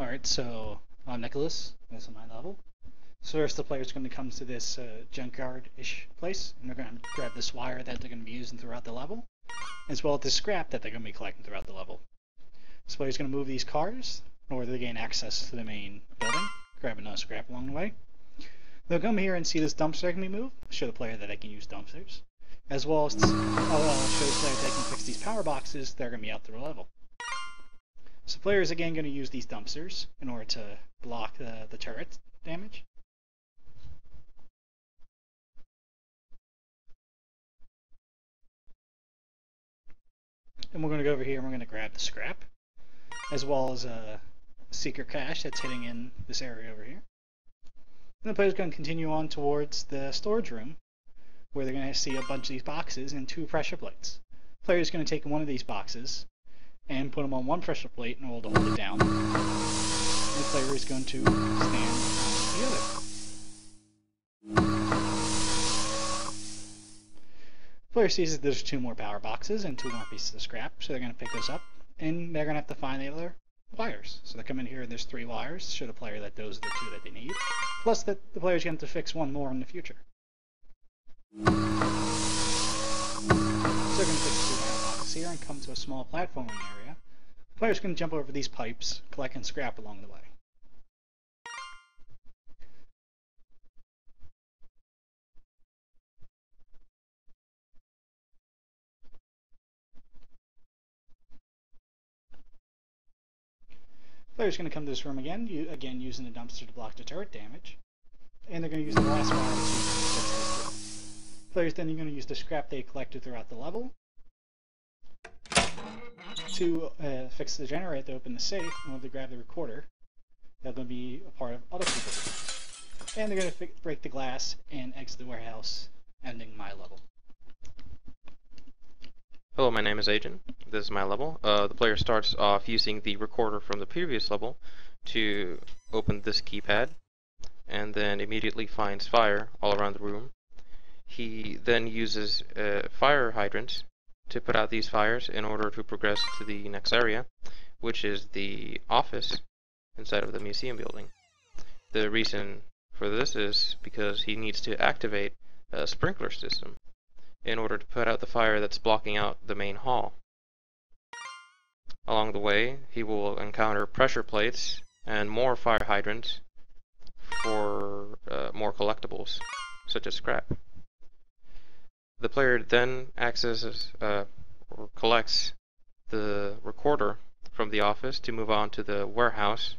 Alright, so I'm Nicholas. This is my level. So first the player's going to come to this junkyard-ish place, and they're going to grab this wire that they're going to be using throughout the level, as well as the scrap that they're going to be collecting throughout the level. So the player's going to move these cars in order to gain access to the main building, grab another scrap along the way. They'll come here and see this dumpster that can be moved, show the player that they can use dumpsters, as well as show the player that they can fix these power boxes that are going to be out through the level. So the player is again going to use these dumpsters in order to block the turret damage. And we're going to go over here and we're going to grab the scrap, as well as a secret cache that's hidden in this area over here. And the player's going to continue on towards the storage room, where they're going to see a bunch of these boxes and 2 pressure plates. The player's going to take one of these boxes and put them on one pressure plate in order to hold it down. And the player is going to stand on the other. The player sees that there's 2 more power boxes and 2 more pieces of scrap, so they're going to pick those up, and they're going to have to find the other wires. So they come in here and there's 3 wires, show the player that those are the 2 that they need, plus that the player's going to have to fix 1 more in the future. So they're going to fix 2 power boxes here and come to a small platforming area. The player's going to jump over these pipes, collecting scrap along the way. The player's going to come to this room again, using the dumpster to block the turret damage. And they're going to use the last wire to fix this. The player's then going to use the scrap they collected throughout the level to fix the generator to open the safe in order to grab the recorder that's going to be a part of other people's. And they're going to break the glass and exit the warehouse, ending my level. Hello, my name is Agent. This is my level. The player starts off using the recorder from the previous level to open this keypad, and then immediately finds fire all around the room. He then uses fire hydrants to put out these fires in order to progress to the next area, which is the office inside of the museum building. The reason for this is because he needs to activate a sprinkler system in order to put out the fire that's blocking out the main hall. Along the way, he will encounter pressure plates and more fire hydrants for more collectibles, such as scrap. The player then accesses or collects the recorder from the office to move on to the warehouse.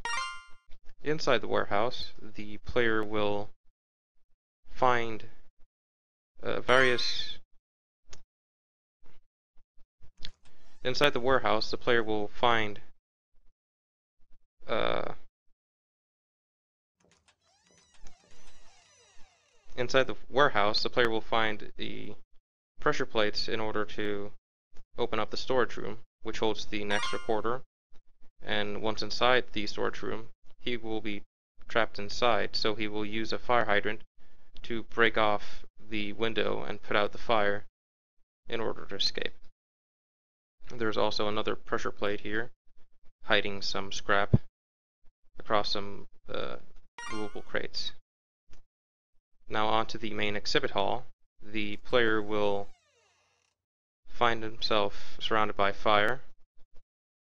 Inside the warehouse, the player will find Inside the warehouse, the player will find the pressure plates in order to open up the storage room, which holds the next recorder. And once inside the storage room, he will be trapped inside, so he will use a fire hydrant to break off the window and put out the fire in order to escape. There's also another pressure plate here, hiding some scrap across some movable crates. Now onto the main exhibit hall. The player will find himself surrounded by fire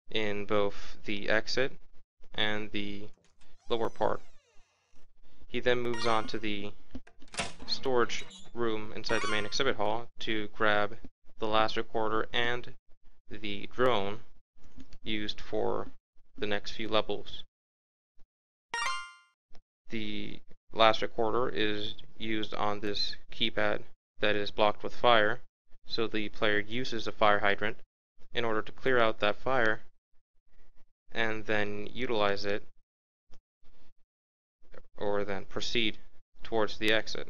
in both the exit and the lower part. He then moves on to the storage room inside the main exhibit hall to grab the last recorder and the drone used for the next few levels. The last recorder is used on this keypad that is blocked with fire, so the player uses a fire hydrant in order to clear out that fire and then utilize it, or then proceed towards the exit.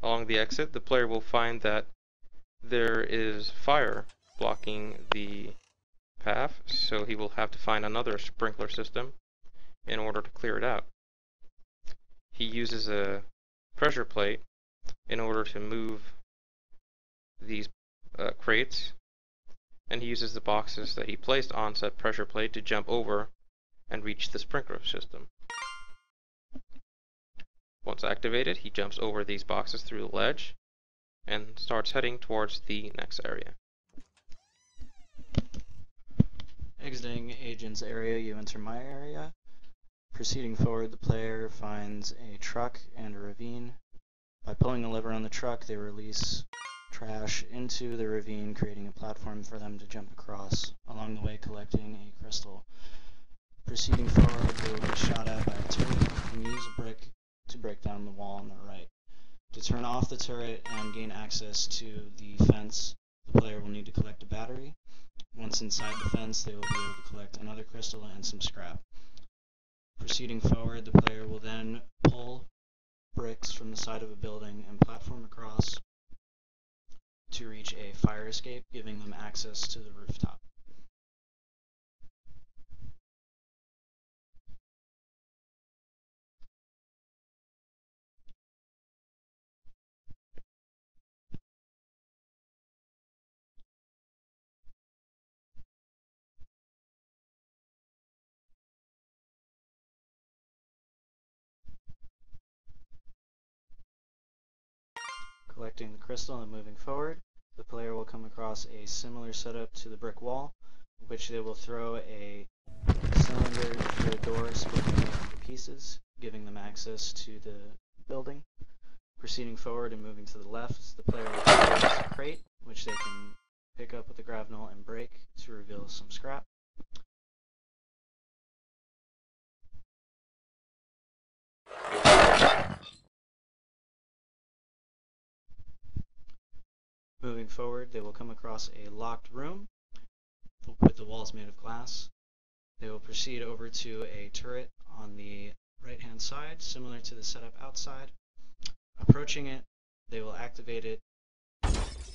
Along the exit, the player will find that there is fire blocking the path, so he will have to find another sprinkler system in order to clear it out. He uses a pressure plate in order to move these crates, and he uses the boxes that he placed on said pressure plate to jump over and reach the sprinkler system. Once activated, he jumps over these boxes through the ledge and starts heading towards the next area. Exiting agent's area, you enter my area. Proceeding forward, the player finds a truck and a ravine. By pulling a lever on the truck, they release trash into the ravine, creating a platform for them to jump across, along the way collecting a crystal. Proceeding forward, they will be shot at by a turret and use a brick to break down the wall on the right. To turn off the turret and gain access to the fence, the player will need to collect a battery. Once inside the fence, they will be able to collect another crystal and some scrap. Proceeding forward, the player will then pull bricks from the side of a building and platform across to reach a fire escape, giving them access to the rooftop. Collecting the crystal and moving forward, the player will come across a similar setup to the brick wall, which they will throw a cylinder through a door, splitting it into pieces, giving them access to the building. Proceeding forward and moving to the left, the player will come across a crate, which they can pick up with the grapnel and break to reveal some scrap. Moving forward, they will come across a locked room with the walls made of glass. They will proceed over to a turret on the right-hand side, similar to the setup outside. Approaching it, they will activate it,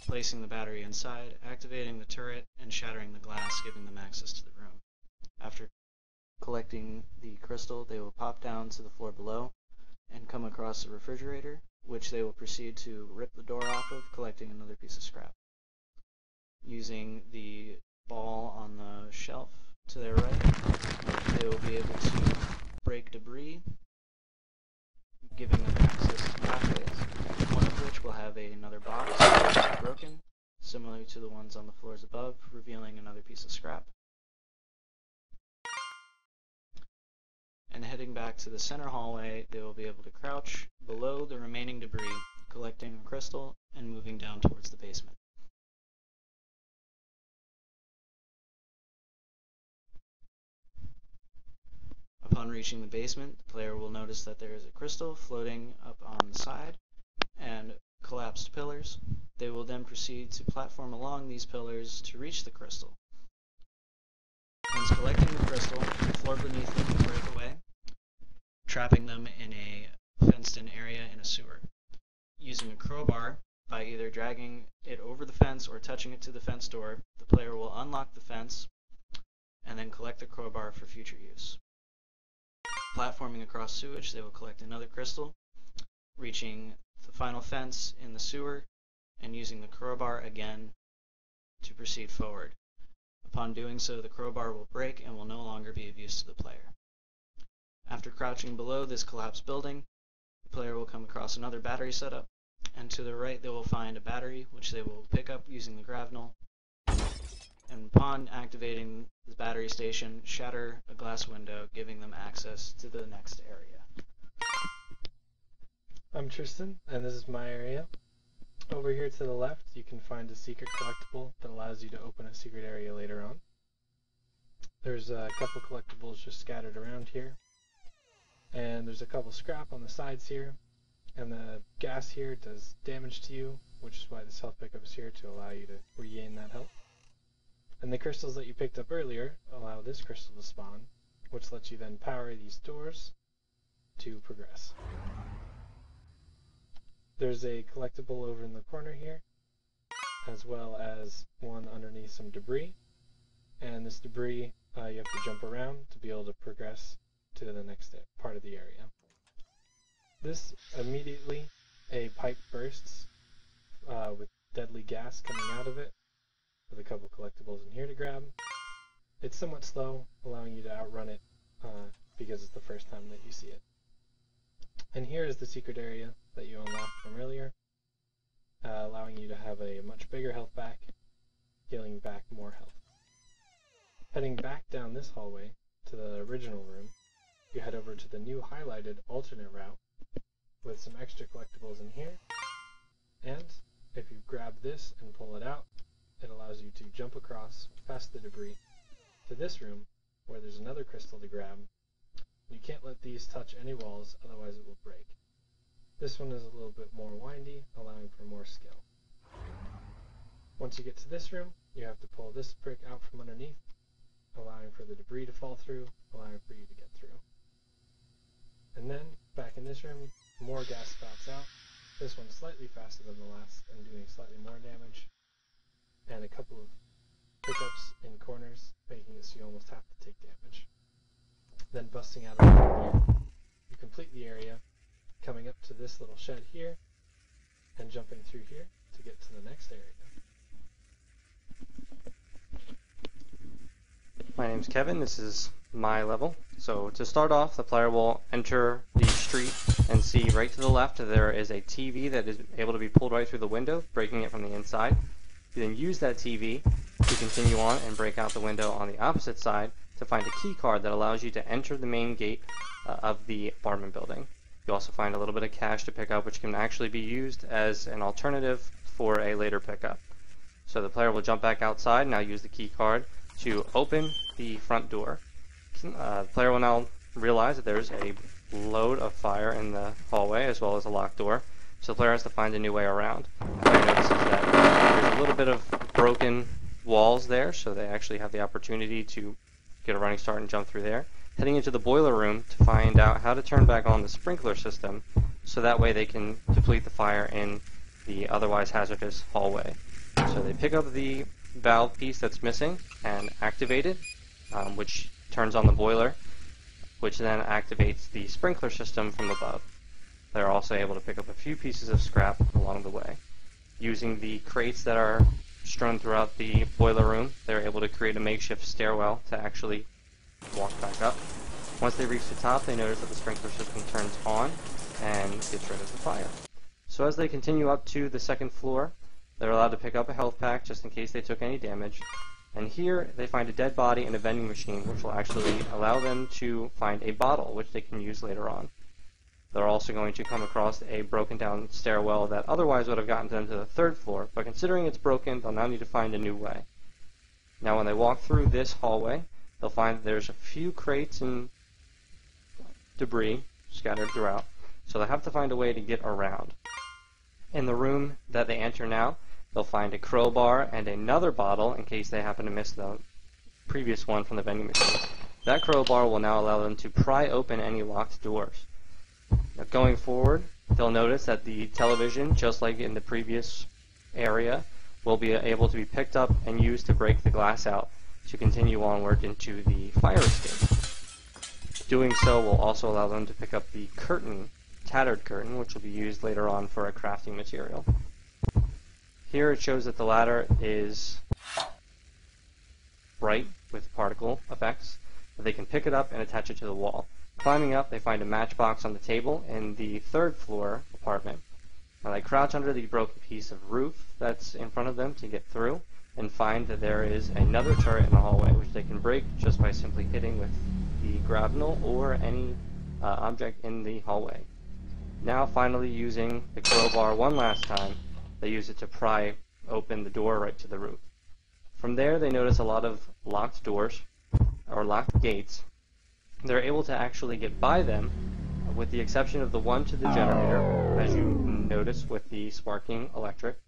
placing the battery inside, activating the turret, and shattering the glass, giving them access to the room. After collecting the crystal, they will pop down to the floor below and come across a refrigerator, which they will proceed to rip the door off of, collecting another piece of scrap. Using the ball on the shelf to their right, they will be able to break debris, giving them access to pathways, one of which will have another box broken, similar to the ones on the floors above, revealing another piece of scrap. And heading back to the center hallway, they will be able to crouch below the remaining debris, collecting a crystal and moving down towards the basement. Upon reaching the basement, the player will notice that there is a crystal floating up on the side and collapsed pillars. They will then proceed to platform along these pillars to reach the crystal. Once collecting the crystal, the floor beneath them will break away, trapping them in a fenced-in area in a sewer. Using a crowbar, by either dragging it over the fence or touching it to the fence door, the player will unlock the fence and then collect the crowbar for future use. Platforming across sewage, they will collect another crystal, reaching the final fence in the sewer and using the crowbar again to proceed forward. Upon doing so, the crowbar will break and will no longer be of use to the player. After crouching below this collapsed building, the player will come across another battery setup, and to the right they will find a battery which they will pick up using the grapnel, and upon activating the battery station, shatter a glass window, giving them access to the next area. I'm Tristan, and this is my area. Over here to the left, you can find a secret collectible that allows you to open a secret area later on. There's a couple collectibles just scattered around here, and there's a couple scrap on the sides here, and the gas here does damage to you, which is why this health pickup is here to allow you to regain that health. And the crystals that you picked up earlier allow this crystal to spawn, which lets you then power these doors to progress. There's a collectible over in the corner here, as well as one underneath some debris. And this debris, you have to jump around to be able to progress to the next part of the area. This immediately a pipe bursts with deadly gas coming out of it, with a couple collectibles in here to grab. It's somewhat slow, allowing you to outrun it because it's the first time that you see it. And here is the secret area that you unlocked from earlier, allowing you to have a much bigger health back, healing back more health. Heading back down this hallway to the original room, you head over to the new highlighted alternate route with some extra collectibles in here, and if you grab this and pull it out, it allows you to jump across past the debris to this room where there's another crystal to grab. You can't let these touch any walls, otherwise it will break. This one is a little bit more windy, allowing for more skill. Once you get to this room, you have to pull this brick out from underneath, allowing for the debris to fall through, allowing for you to get through. And then, back in this room, more gas spouts out. This one's slightly faster than the last and doing slightly more damage. And a couple of pickups in corners, making it so you almost have to take damage. Then busting out of here, you complete the area, coming up to this little shed here, and jumping through here to get to the next area. My name's Kevin, this is my level. So to start off, the player will enter the street and see right to the left there is a TV that is able to be pulled right through the window, breaking it from the inside. You then use that TV to continue on and break out the window on the opposite side to find a key card that allows you to enter the main gate of the apartment building. You also find a little bit of cash to pick up, which can actually be used as an alternative for a later pickup. So the player will jump back outside, now use the key card to open the front door. The player will now realize that there's a load of fire in the hallway as well as a locked door, so the player has to find a new way around. The player notices that there's a little bit of broken walls there, so they actually have the opportunity to get a running start and jump through there. Heading into the boiler room to find out how to turn back on the sprinkler system, so that way they can deplete the fire in the otherwise hazardous hallway. So they pick up the valve piece that's missing and activate it, which turns on the boiler, which then activates the sprinkler system from above. They're also able to pick up a few pieces of scrap along the way. Using the crates that are strewn throughout the boiler room, they're able to create a makeshift stairwell to actually walk back up. Once they reach the top, they notice that the sprinkler system turns on and gets rid of the fire. So as they continue up to the second floor, they're allowed to pick up a health pack just in case they took any damage. And here they find a dead body and a vending machine, which will actually allow them to find a bottle, which they can use later on. They're also going to come across a broken down stairwell that otherwise would have gotten them to the third floor, but considering it's broken, they'll now need to find a new way. Now when they walk through this hallway, they'll find that there's a few crates and debris scattered throughout, so they'll have to find a way to get around. In the room that they enter now, they'll find a crowbar and another bottle in case they happen to miss the previous one from the vending machine. That crowbar will now allow them to pry open any locked doors. Now going forward, they'll notice that the television, just like in the previous area, will be able to be picked up and used to break the glass out to continue onward into the fire escape. Doing so will also allow them to pick up the curtain, tattered curtain, which will be used later on for a crafting material. Here it shows that the ladder is bright with particle effects, but they can pick it up and attach it to the wall. Climbing up, they find a matchbox on the table in the third floor apartment. Now they crouch under the broken piece of roof that's in front of them to get through, and find that there is another turret in the hallway, which they can break just by simply hitting with the grapnel or any object in the hallway. Now finally using the crowbar one last time, they use it to pry open the door right to the roof. From there they notice a lot of locked doors, or locked gates. They're able to actually get by them, with the exception of the one to the generator, as you notice with the sparking electric.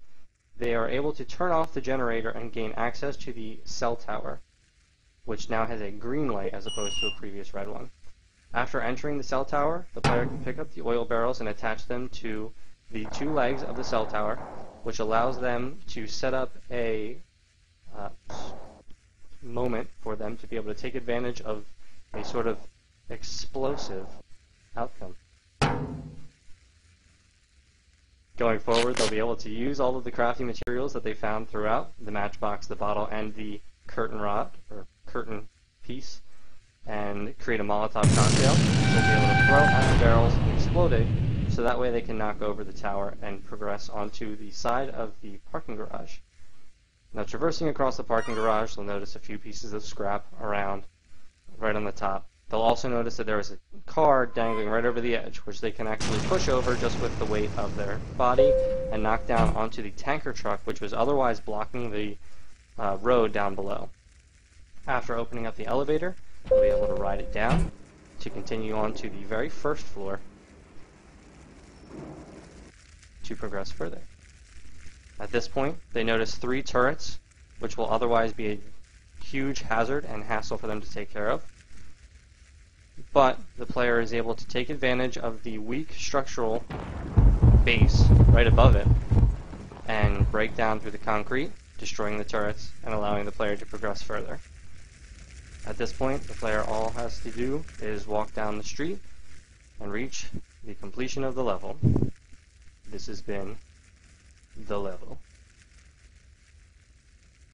They are able to turn off the generator and gain access to the cell tower, which now has a green light as opposed to a previous red one. After entering the cell tower, the player can pick up the oil barrels and attach them to the two legs of the cell tower, which allows them to set up a moment for them to be able to take advantage of a sort of explosive outcome. Going forward, they'll be able to use all of the crafting materials that they found throughout, the matchbox, the bottle, and the curtain rod, or curtain piece, and create a Molotov cocktail. They'll be able to throw at the barrels and explode it, so that way they can knock over the tower and progress onto the side of the parking garage. Now, traversing across the parking garage, they'll notice a few pieces of scrap around right on the top. They'll also notice that there is a car dangling right over the edge, which they can actually push over just with the weight of their body and knock down onto the tanker truck, which was otherwise blocking the road down below. After opening up the elevator, they'll be able to ride it down to continue on to the very first floor to progress further. At this point, they notice 3 turrets, which will otherwise be a huge hazard and hassle for them to take care of. But the player is able to take advantage of the weak structural base right above it and break down through the concrete, destroying the turrets and allowing the player to progress further. At this point, the player all has to do is walk down the street and reach the completion of the level. This has been the level.